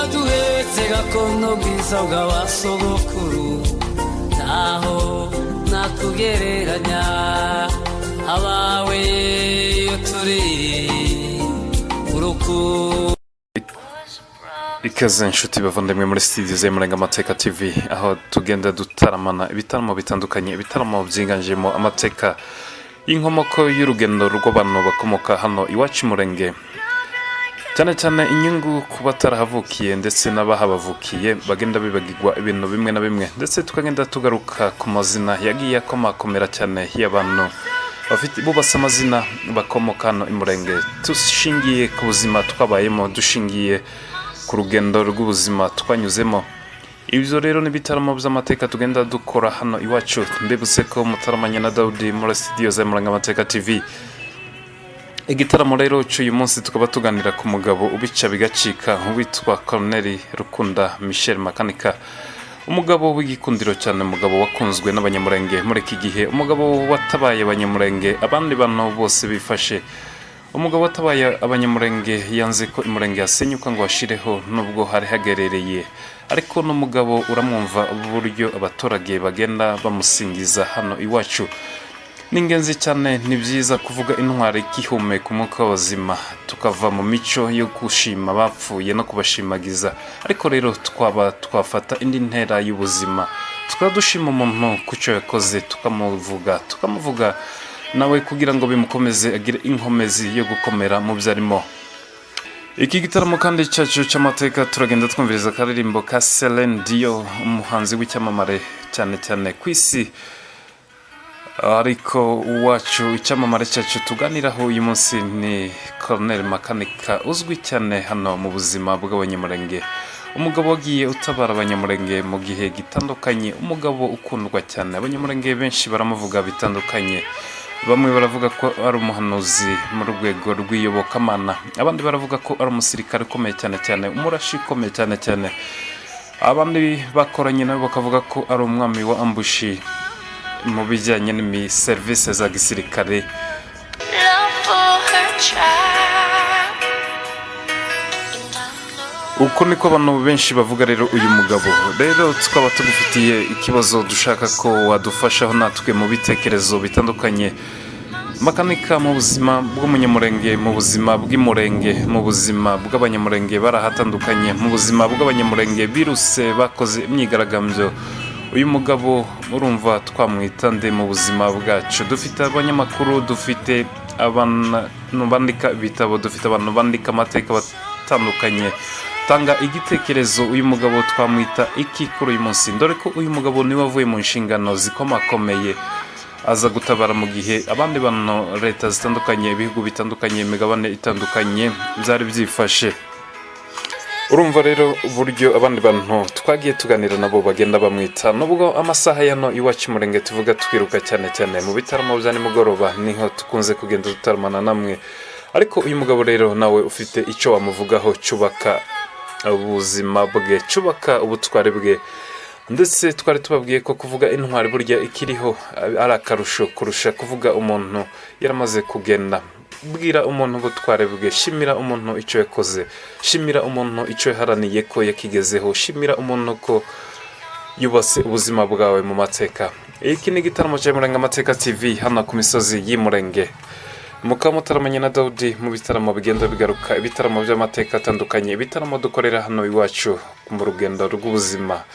yaduhetse gakondo bwiza bw'abasogokuru ntaho natugereranya abawe iyo turi urukundo. Ikaze inshuti bavandimwe muri studio z'Umurenga Amateka TV, aho tugenda dutaramana ibitaramo bitandukanye, ibitaramo byiganjemo amateka y'inkomoko y'urugendo rw'abantu bakomoka hano iwacu Murenge, cyane cyane inyungu ku batarahavukiye ndetse n'abahabavukiye bagenda bibagirwa ibintu bimwe na bimwe, ndetse tukagenda tugaruka ku mazina yagiye akomakomera cyane y'abantu bafite bubasa amazina bakomoka hano Murenge, dushingiye ku buzima twabayemo, dushingiye ku rugendo rw'ubuzima twanyuzemo. Ibyo rero ni bitaramo by'amateka tugenda dukora hano iwacu. Mbibutse ko mutaramanye na Daudi muri studio z'Umurenga Amateka TV. Igitaramo rero cy'uyu munsi tukaba tuganira ku mugabo ubica bigacika witwa Colonel Rukunda Michel Makanika, umugabo w'igikundiro cyane, umugabo wakunzwe n'abanyamurenge muri iki gihe, umugabo watabaye abanyamurenge abandi bantu bose bifashe, umugabo watabaye abanyamurenge yanze ko Umurenge yasenyuka ngo washireho nubwo hari hagerereye, ariko n'umugabo uramwumva uburyo abaturage bagenda bamusingiza hano iwacu. Ni ingenzi cyane, ni byiza kuvuga intwari igihumeka umwuka w'abazima, tukava mu mico yo gushima bapfuye no kubashimagiza, ariko rero twafata indi ntera y'ubuzima, tukaba dushima umuntu ku cyo yakoze, tukamuvuga nawe kugira ngo bimukomeze agire inkomezi yo gukomera mu byarimo. Iki gitaramo kandi cyacu cy'amateka turagenda twumviriza akaririmbo ka Celine Dion, umuhanzi w'icyamamare cyane cyane ku isi, ariko uwacu icyamamare cyacu tuganiraho uyu munsi ni Colonel Makanika, uzwi cyane hano mu buzima bw'abanyamurenge, umugabo wagiye utabara abanyamurenge mu gihe gitandukanye, umugabo ukundwa cyane. Abanyamurenge benshi baramuvuga bitandukanye, bamwe baravuga ko ari umuhanuzi mu rwego rw'iyobokamana, abandi baravuga ko ari umusirikare ukomeye cyane cyane, umurashi ukomeye cyane cyane, abandi bakoranye nabo bakavuga ko ari umwami wa ambushi mu bijyanye n'imiserivisi za gisirikare. Uko niko abantu benshi bavuga rero uyu mugabo. Rero tukaba tugufitiye ikibazo dushaka ko wadufashaho natwe mu bitekerezo bitandukanye. Makanika mu buzima bw'umunyamurenge, mu buzima bw'imurenge, mu buzima bw'abanyamurenge barahatandukanye, mu buzima bw'abanyamurenge biruse bakoze imyigaragambyo. Uyu mugabo urumva twamwita nde mu buzima bwacu? Dufite abanyamakuru, dufite abantu bandika ibitabo, dufite abantu bandika amateka batandukanye. Tanga igitekerezo, uyu mugabo twamwita iki kuri uyu munsi? Dore ko uyu mugabo niwe wavuye mu nshingano zikomakomeye, aza gutabara mu gihe abandi bantu, leta zitandukanye, ibihugu bitandukanye, imigabane itandukanye byari byifashe. Urumva rero uburyo abandi bantu twagiye tuganira nabo bagenda bamwita, nubwo amasaha yano iwacu Murenge tuvuga twiruka cyane cyane mu bitaramo bya nimugoroba niho tukunze kugenda dutaramana namwe, ariko uyu mugabo rero nawe ufite icyo wamuvugaho cyubaka ubuzima bwe, cyubaka ubutware bwe, ndetse twari tubabwiye ko kuvuga intwari burya ikiriho ari akarusho kurusha kuvuga umuntu yaramaze kugenda. Bwira umuntu ubutware bwe, shimira umuntu icyo yakoze, shimira umuntu icyo yaharaniye ko yakigezeho, shimira umuntu ko yubase ubuzima bwawe mu mateka. Iki ni igitaramo cy'Umurenga Amateka TV hano ku misozi y'Imurenge. Mukaba mutaramanye na Daudi mu bitaramo bigenda bigaruka, ibitaramo by'amateka atandukanye, ibitaramo dukorera hano iwacu mu rugendo rw'ubuzima.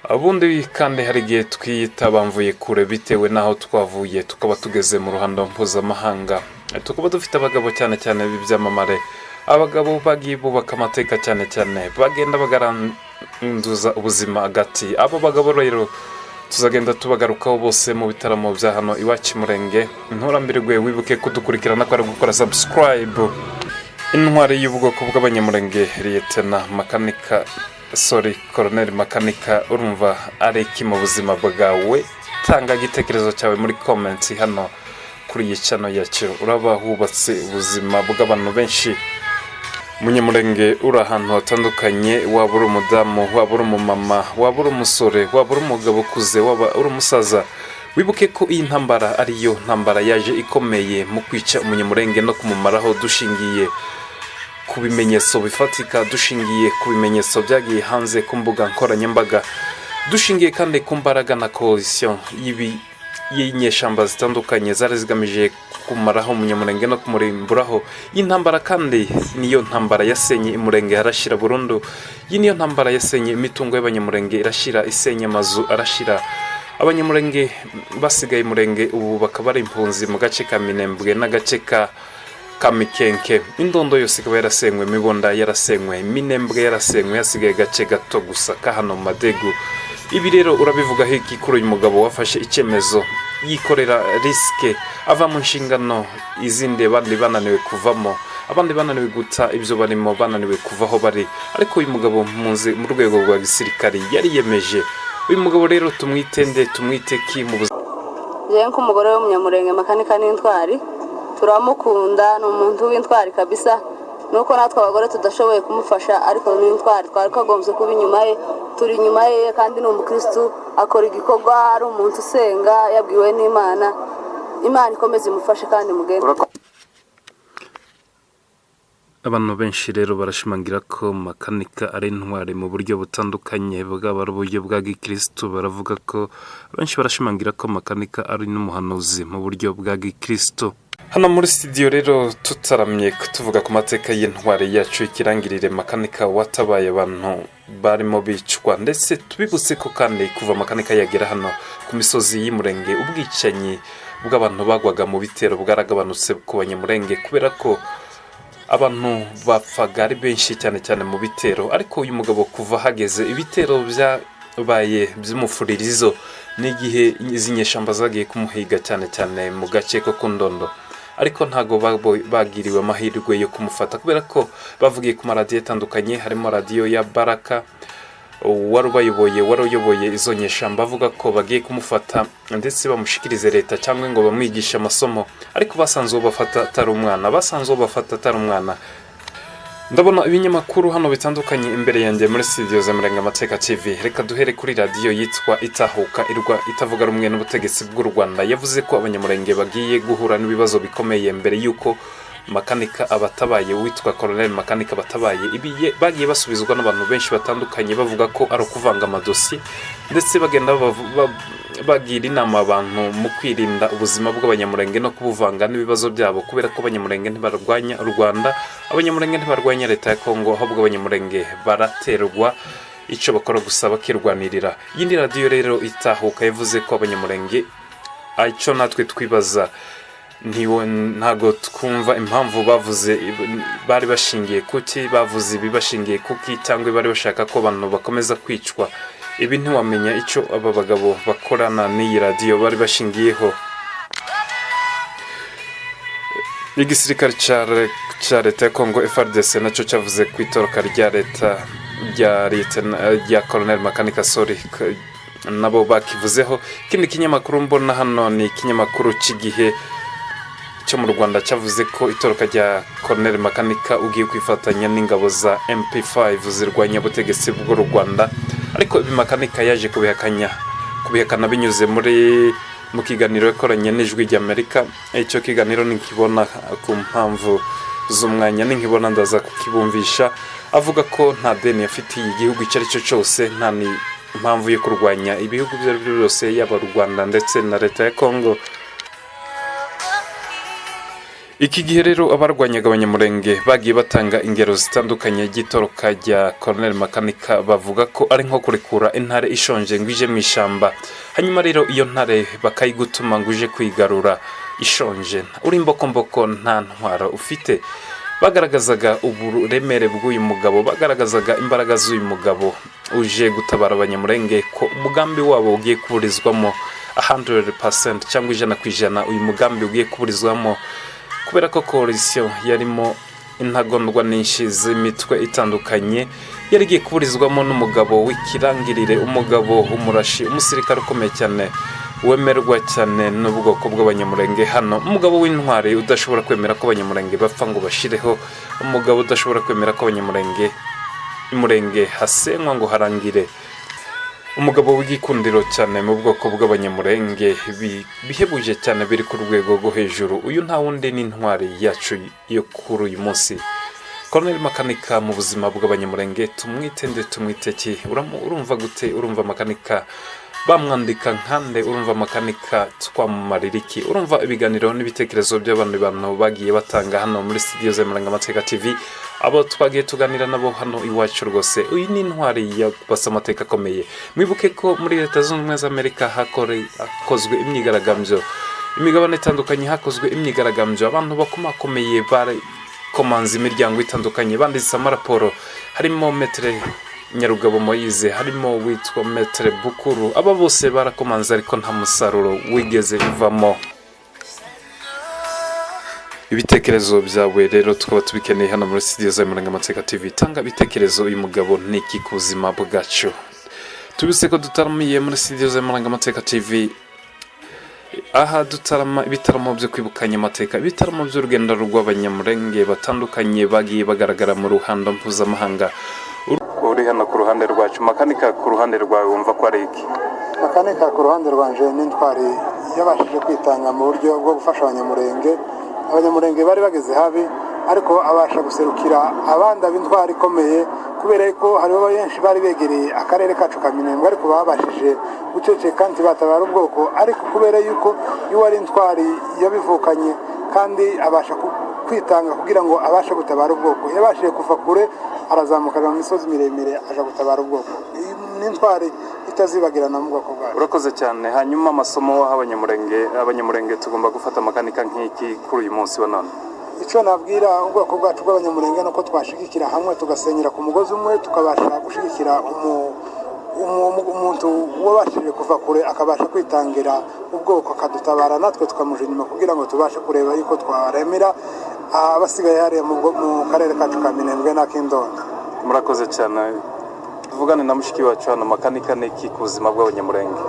Abundi kandi hari igihe twiyita bamvuye kure bitewe n'aho twavuye, tukaba tugeze mu ruhando mpuzamahanga, tukaba dufite abagabo cyane cyane b'ibyamamare, abagabo bagiye bubaka amateka cyane cyane, bagenda bagaranduza ubuzima hagati. Abo bagabo rero tuzagenda tubagarukaho bose mu bitaramo bya hano iwacu Murenge. Nturambirwe, wibuke kudukurikirana ko ari gukora subscribe. Intwari y'ubwoko bw'abanyamurenge Lieutenant Makanika, Colonel Makanika, urumva ari iki mu buzima bwawe? Tanga igitekerezo cyawe muri comment hano kuri iyi channel yacu. Uraba hubatse ubuzima bw'abantu benshi. Munyamurenge uri ahantu hatandukanye, waba uri umudamu, waba uri umumama, waba uri umusore, waba uri umugabo ukuze, waba uri umusaza, wibuke ko iyi ntambara ariyo ntambara yaje ikomeye mu kwica umunyamurenge no kumumaraho, dushingiye ku ku bimenyetso bifatika, dushingiye ku bimenyetso byagiye hanze ku mbuga nkoranyambaga, dushingiye kandi ku mbaraga na coalition y'inyeshamba zitandukanye zari zigamije kumaraho umunyamurenge no kumurimburaho. Iyi ntambara kandi niyo ntambara yasenye umurenge harashira burundu. Iyi niyo ntambara yasenye imitungo y'abanyamurenge irashira, isenya amazu arashira. Abanyamurenge basigaye murenge ubu bakaba ari impunzi mu gace ka Minembwe n'agace ka Kamikenke. Indondo yose ikaba yarasenywe, Mibonda yarasenywe, Minembwe yarasenywe, hasigaye gace gato gusa ka hano mu Madegu. Ibi rero urabivugaho iki kuri uyu mugabo wafashe icyemezo yikorera risike ava mu nshingano, izindi abandi bananiwe kuvamo, abandi bananiwe guta ibyo barimo, bananiwe kuva aho bari, ariko uyu mugabo muzi mu rwego rwa gisirikari yari yemeje. Uyu mugabo rero tumwitende, tumwite ki mu buzima? Jewe nk'umugore w'umunyamurenge makanika n'intwari, turamukunda, ni umuntu w'intwari kabisa, nuko natwe abagore tudashoboye kumufasha, ariko n'intwari twari kagombye kuba inyuma ye, turi inyuma ye, kandi ni umukristu, akora igikorwa, ari umuntu usenga yabwiwe n'Imana. Imana ikomeze imufashe kandi mugende. Abantu benshi rero barashimangira ko makanika ari intwari mu buryo butandukanye, bwaba ari uburyo bwa gikristo. Baravuga ko benshi barashimangira ko makanika ari n'umuhanuzi mu buryo bwa gikristo. Hano muri studio rero tutaramye tuvuga ku mateka y'intwari yacu, ikirangirire makanika watabaye abantu barimo bicwa, ndetse tubibutse ko kandi kuva makanika yagera hano ku misozi y'Umurenge, ubwicanyi bw'abantu bagwaga mu bitero bwaragabanutse ku banyamurenge, kubera ko abantu bapfaga ari benshi cyane cyane mu bitero. Ariko uyu mugabo kuva hageze ibitero byabaye by'umufuririzo, n'igihe izi nyeshamba zagiye kumuhiga cyane cyane mu gace ko ku Ndondo, ariko ntago bagiriwe amahirwe yo kumufata, kubera ko bavugiye ku maradiyo atandukanye, harimo radiyo ya Baraka wari uyoboye izo nyeshamba, avuga ko bagiye kumufata ndetse bamushikirize leta cyangwa ngo bamwigishe amasomo, ariko basanze uwo bafata atari umwana. Ndabona ibinyamakuru hano bitandukanye imbere yanjye muri studio za Murenge Amateka TV. Reka duhere kuri radiyo yitwa Itahuka itavuga rumwe n'ubutegetsi bw'u Rwanda. Yavuze ko abanyamurenge bagiye guhura n'ibibazo bikomeye mbere y'uko makanika abatabaye, witwa Colonel Makanika batabaye. Ibi bagiye basubizwa n'abantu benshi batandukanye, bavuga ko ari ukuvanga amadosiye, ndetse bagenda bagira inama abantu mu kwirinda ubuzima bw'abanyamurenge no kubuvanga n'ibibazo byabo, kubera ko abanyamurenge ntibarwanya u Rwanda, abanyamurenge ntibarwanya leta ya Kongo, ahubwo abanyamurenge baraterwa, icyo bakora gusa bakirwanirira. Yindi radiyo rero Itahuka yavuze ko abanyamurenge, icyo natwe twibaza, ntago twumva impamvu bavuze, bari bashingiye kuki, bavuze ibi bashingiye kuki, cyangwa bari bashaka ko abantu bakomeza kwicwa. Ibi ntiwamenya icyo aba bagabo bakorana n'iyi radiyo bari bashingiyeho. Igisirikare cya leta ya Kongo FARDC nacyo cyavuze ku itoroka rya leta rya Colonel Makanika nabo bakivuzeho. Ikindi kinyamakuru mbona hano ni ikinyamakuru cy'igihe cyo mu Rwanda, cyavuze ko itoroka rya Colonel Makanika ugiye kwifatanya n'ingabo za MP5 zirwanya ubutegetsi bw'u Rwanda, ariko ibi Makanika yaje kubihakana binyuze mu kiganiro yakoranye n'Ijwi ry'Amerika. Icyo kiganiro nikibona ku mpamvu z'umwanya, nikibona ndaza kukibumvisha. Avuga ko nta deni yafitiye igihugu icyo ari cyo cyose, nta impamvu yo kurwanya ibihugu ibyo ari byo byose, yaba u Rwanda ndetse na leta ya Kongo. Iki gihe rero abarwanyaga abanyamurenge bagiye batanga ingero zitandukanye ry'itoroka rya Colonel Makanika, bavuga ko ari nko kurekura intare ishonje ngo ije mu ishyamba, hanyuma rero iyo ntare bakayigutuma ngo uje kwigarura ishonje, uri mbokomboko nta ntwaro ufite. Bagaragazaga uburemere bw'uyu mugabo, bagaragazaga imbaraga z'uyu mugabo uje gutabara abanyamurenge, ko umugambi wabo ugiye kuburizwamo 100% cyangwa 100%. Uyu mugambi ugiye kuburizwamo kubera ko coalition yarimo intagondwa nyinshi z'imitwe itandukanye, yari igiye kuburizwamo n'umugabo w'ikirangirire, umugabo w'umurashi, umusirikare ukomeye cyane, wemerwa cyane n'ubwoko bw'abanyamurenge hano, umugabo w'intwari udashobora kwemera ko abanyamurenge bapfa ngo bashireho, umugabo udashobora kwemera ko abanyamurenge hasenywa ngo harangire, umugabo w'igikundiro cyane mu bwoko bw'abanyamurenge bihebuje cyane, biri ku rwego rwo hejuru. Uyu nta wundi n'intwari yacu yo kuri uyu munsi. Colonel Makanika mu buzima bw'abanyamurenge tumwite ki urumva gute urumva Makanika bamwandika nkande urumva Makanika twamumarira iki urumva ibiganiro n'ibitekerezo by'abantu bagiye batanga hano muri studio za Marangamateka TV abo twagiye tuganira nabo hano iwacu rwose uyu ni intwari ya basamateka akomeye mwibuke ko muri Leta Zunze Ubumwe za Amerika hakozwe imyigaragambyo imigabane itandukanye hakozwe imyigaragambyo abantu bakomakomeye bari komanzi imiryango itandukanye banditse amaraporo harimo Metre Nyarugabo Moise harimo witwa Metre Bukuru aba bose barakomanza ariko nta musaruro wigeze bivamo ibitekerezo byawe rero tukaba tubikeneye hano muri studio za Marangamateka TV tanga ibitekerezo uyu mugabo niki ku buzima bwacu tubise ko dutaramiye muri studio za Marangamateka TV aha dutarama ibitaramo byo kwibukanya amateka ibitaramo by'urugendo rw'abanyamurenge batandukanye bagiye bagaragara mu ruhando mpuzamahanga uri hano ku ruhande rwacu Makanika ku ruhande rwawe wumva ko ari iki Makanika ku ruhande rwanje n'intwari yabashije kwitanga mu buryo bwo gufasha abanyamurenge bari bageze habi ariko abasha guserukira abandi b'intwari ikomeye kubera ko hariho benshi bari begereye akarere kacu ka Minembwe ariko babashije guceceka kandi batabara ubwoko ariko kubera yuko ari intwari yabivukanye kandi abasha kwitanga kugira ngo abashe gutabara ubwoko yabashije kuva kure arazamuka mu misozi miremire aje gutabara ubwoko n'intwari itazibagirana mu bwoko bwacu urakoze cyane hanyuma amasomo abanyamurenge tugomba gufata Makanika nk'iki kuri uyu munsi wa none icyo nabwira ubwoko bwacu bw'abanyamurenge nuko twashigikira hamwe tugasenyera ku mugozi umwe tukabasha gushigikira umuntu wabashije kuva kure akabasha kwitangira ubwoko akadutabara natwe tukamuja inyuma kugira ngo tubashe kureba yuko twaremera abasigaye hariya mu karere kacu ka Minembwe na Kindonda murakoze cyane tuvugane na mushiki wacu hano Makanika neki ku buzima bw'abanyamurenge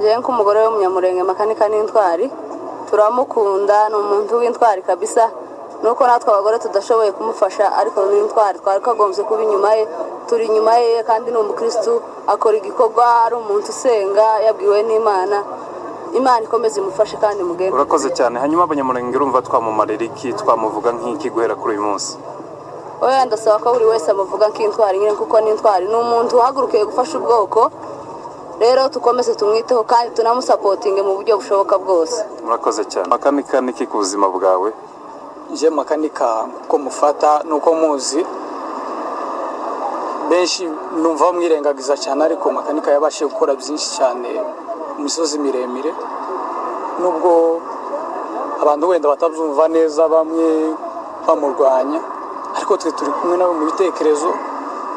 jewe nk'umugore w'umunyamurenge Makanika n'intwari turamukunda ni umuntu w'intwari kabisa nuko natwe abagore tudashoboye kumufasha ariko n'intwari twari kagombye kuba inyuma ye turi inyuma ye kandi ni umukristo akora igikorwa ari umuntu usenga yabwiwe n'Imana ikomeze imufashe kandi mugende urakoze cyane hanyuma abanyamurenge urumva twamumarira iki twamuvuga nk'iki guhera kuri uyu munsi oya ndasaba ko buri wese amuvuga nk'intwari nyine kuko n'intwari ni umuntu uhagurukiye gufasha ubwoko rero tukomeze tumwiteho kandi tunamusapotinge mu buryo bushoboka bwose murakoze cyane Makanika niki ku buzima bwawe je Makanika ko mufata nuko muzi benshi numva mwirengagiza cyane ariko Makanika yabashije gukora byinshi cyane mu misozi miremire nubwo abantu wenda batabyumva neza bamwe bamurwanya ariko twe turi kumwe nabo mu bitekerezo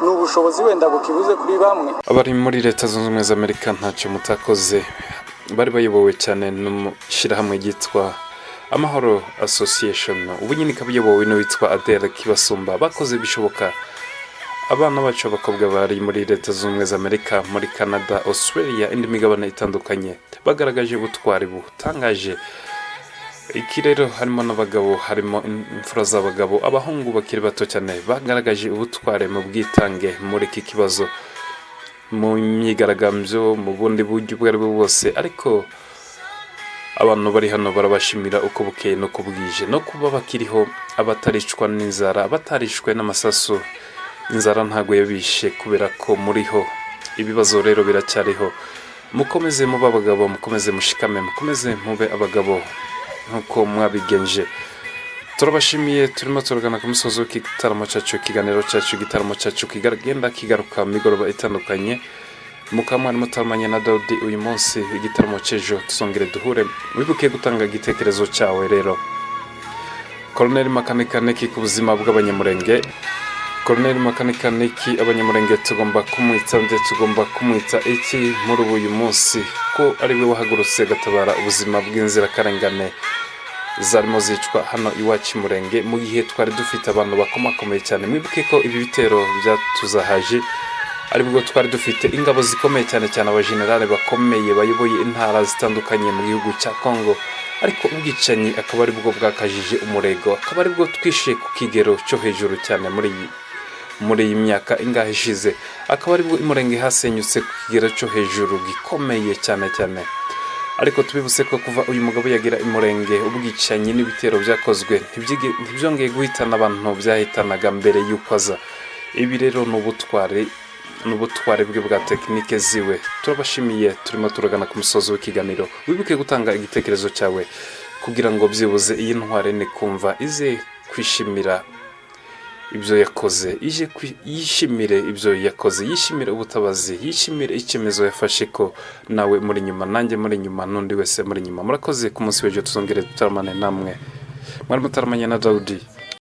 n'ubushobozi wenda bukibuze kuri bamwe abari muri Leta Zunze Ubumwe za Amerika ntacyo mutakoze bari bayobowe cyane n'umushyirahamwe ryitwa Amahoro Association ubu nyine kabiyobowe n'uwitwa Adele Kibasumba bakoze bishoboka abana bacu abakobwa bari muri Leta Zunze Ubumwe za Amerika muri Canada Australia indi migabane itandukanye bagaragaje ubutwari butangaje iki rero harimo n'abagabo harimo imfura z'abagabo abahungu bakiri bato cyane bagaragaje ubutware mu bwitange muri iki kibazo mu myigaragambyo mu bundi buryo ubwo ari bwo bwose ariko abantu bari hano barabashimira uko bukeye no kubwije no kuba bakiriho abataricwa n'inzara abatarishwe n'amasasu inzara ntago yabishe kubera ko muriho ibibazo rero biracyariho mukomeze mube abagabo mukomeze mushikame mukomeze mube abagabo nkuko mwabigenje turabashimiye turimo turagana ku musozo w'igitaramo cyacu ikiganiro cyacu igitaramo cyacu kigenda kigaruka migoroba itandukanye mukamwari mutamanye na Daudi uyu munsi igitaramo cy'ejo tuzongere duhure wibuke gutanga igitekerezo cyawe rero Colonel Makanika neki ku buzima bw'abanyamurenge Colonel Makanika neki abanyamurenge tugomba kumwita iki muri uyu munsi ko ari we wahagurutse gatabara ubuzima bw'inzirakarengane zarimo zicwa hano iwacu murenge mu gihe twari dufite abantu bakomakomeye cyane mwibuke ko ibi bitero byatuzahaje aribwo twari dufite ingabo zikomeye cyane abajenerali bakomeye bayoboye intara zitandukanye mu gihugu cya Kongo ariko ubwicanyi akaba aribwo bwakajije umurego akaba aribwo twishiye ku kigero cyo hejuru cyane muri iyi myaka ingahe ishize akaba aribwo imurenge hasenyutse ku kigero cyo hejuru gikomeye cyane ariko tubibuse ko kuva uyu mugabo yagira imurenge ubwicanyi n'ibitero byakozwe ntibyongeye guhitana abantu byahitanaga mbere y'uko aza. Ibi rero n'ubutware bwe bwa tekinike ziwe. Turabashimiye, turimo turagana ku musozo w'ikiganiro. Wibuke gutanga igitekerezo cyawe kugira ngo byibuze iyi ntware ni kumva ize kwishimira ibyo yakoze, yishimire ibyo yakoze, yishimire ubutabazi, yishimire icyemezo yafashe ko nawe muri nyuma, nanjye muri nyuma, n'undi wese muri nyuma. Murakoze. Ku munsi w'ejo tuzongere dutaramane namwe. Mwari mutaramanye na Daudi.